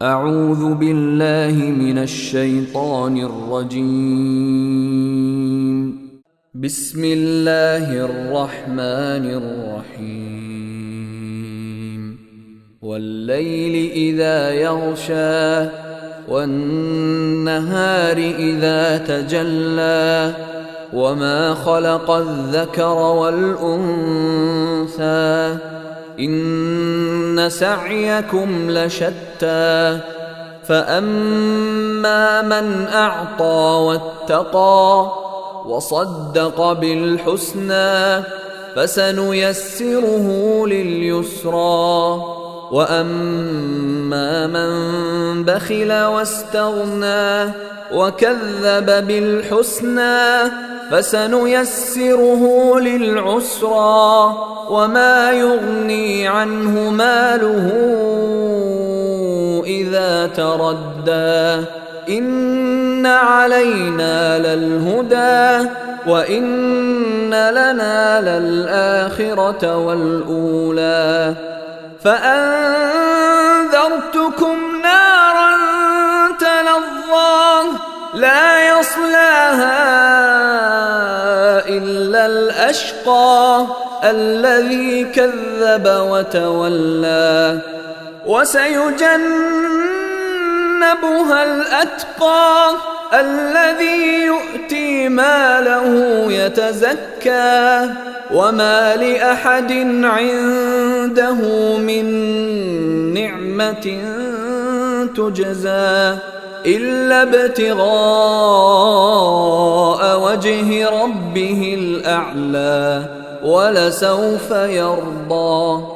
أعوذ بالله من الشيطان الرجيم. بسم الله الرحمن الرحيم. والليل إذا يغشى والنهار إذا تجلى وما خلق الذكر والأنثى إن سعيكم لشتى فأما من أعطى واتقى وصدق بالحسنى فسنيسره لليسرى وأما من بخل واستغنى وكذب بالحسنى فسنيسره للعسرى وما يغني عنه ماله إذا تردى إن علينا للهدى وإن لنا للآخرة والأولى فأنذرتكم نارا تلظى لا يصلاها إلا الأشقى الذي كذب وتولى وسيجنبها الأتقى الذي يؤتي ماله يتزكى وما لأحد عنده من نعمة تجزى إلا ابتغاء وجه ربه الأعلى ولسوف يرضى.